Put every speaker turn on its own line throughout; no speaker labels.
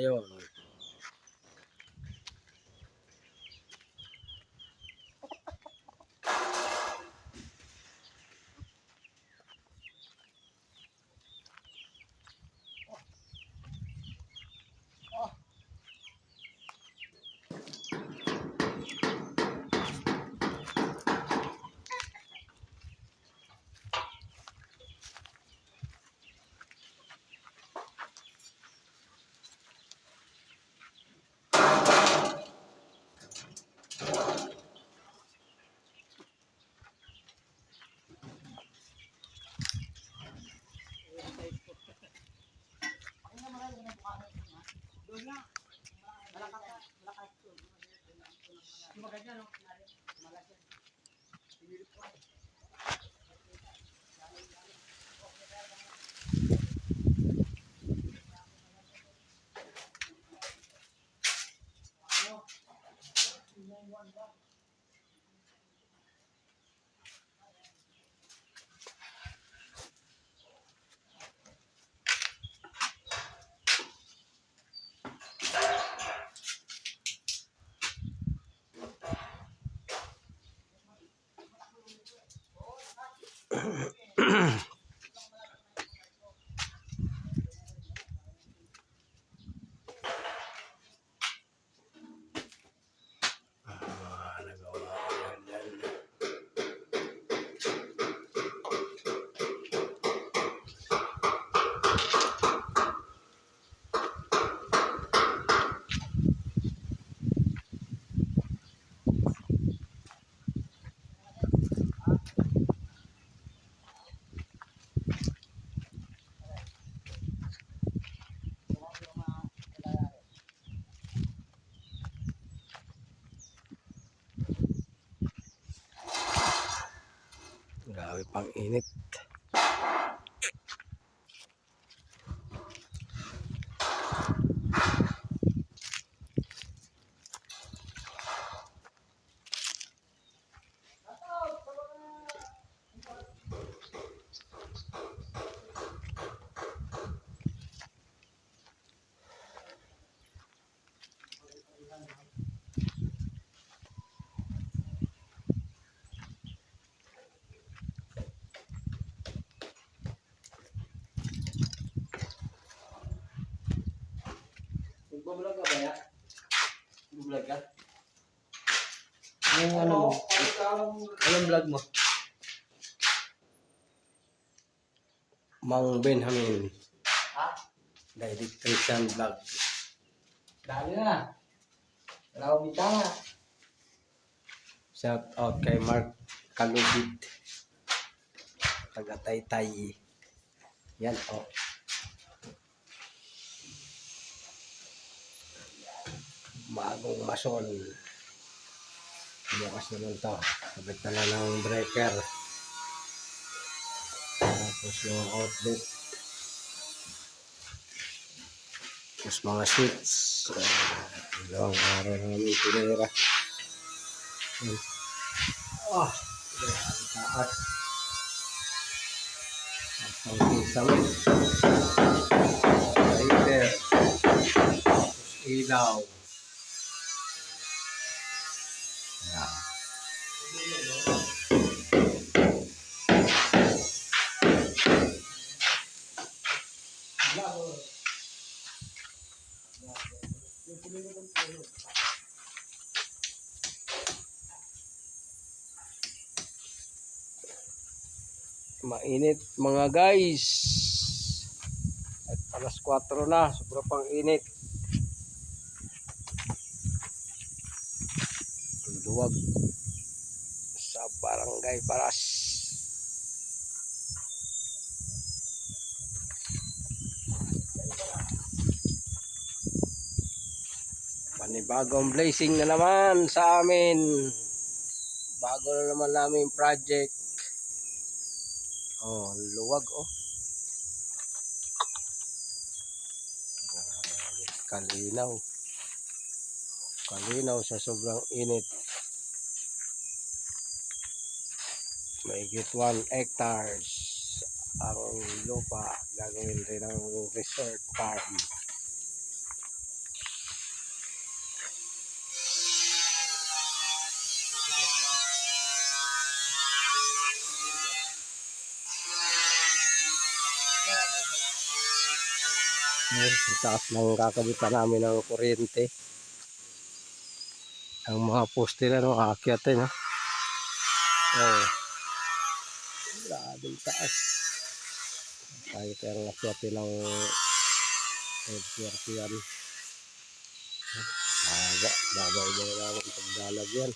ngayon. Grabe pang init.
Nagbablog ka ba ya? Nagbablog ka?
Yung ano mo?
Anong vlog mo?
Mang Benjamin.
Ha?
Direct Christian Vlog.
Dali na. Wala akong bitanga.
Shout out kay Mark Kalubit. Taga Taytay. Yan o. Bagong mason. Bukas naman to. Sabit na lang ng breaker. Tapos yung outlet. Tapos mga switch. Dalawang araw na namin tinira. Ah! Ang taas. Ang kisame. Lighter. Tapos ilaw. Ayan. Mainit mga guys. At alas 4 na, sobrang pang init. Luwag sa Barangay Baras. Panibagong blazing na naman sa amin. Bago na naman namin project. Oh, luwag oh. Kalinaw. Kalinaw sa sobrang init. Mahigit 1 hectares ang lupa. Gagawin rin ang resort farm. Ayun, sa taas ng kakabitan namin ng kuryente. Ang mga poste na no, aakyatin ha. Oh, grabing taas. Tayo kaya akyatin ng LCRT yan. Babay na namin pagdalag yan.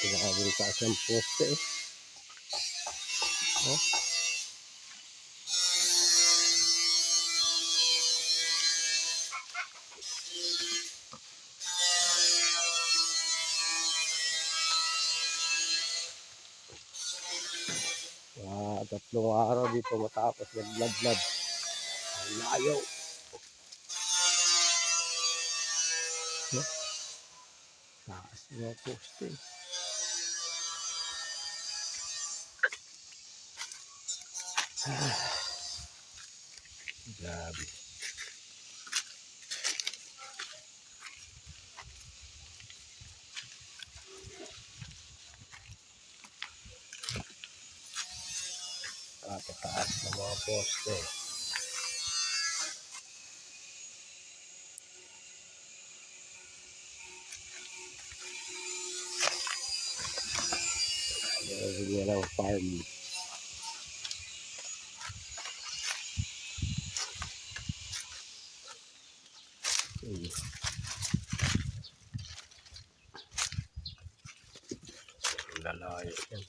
Grabing taas ng poste eh. Oh. Tatlong araw dito matapos nagladlad. Ang layo. No? Taas ng poste. Grabe. Taas ng mga poste. Ganyan ang farm. Lalayo yan.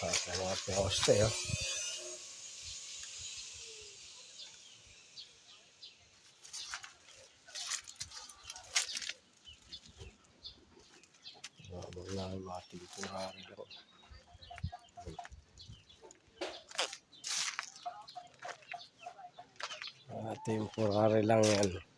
Taas ng mga poste oh. Habang na mga temporary lang. Temporary lang yan.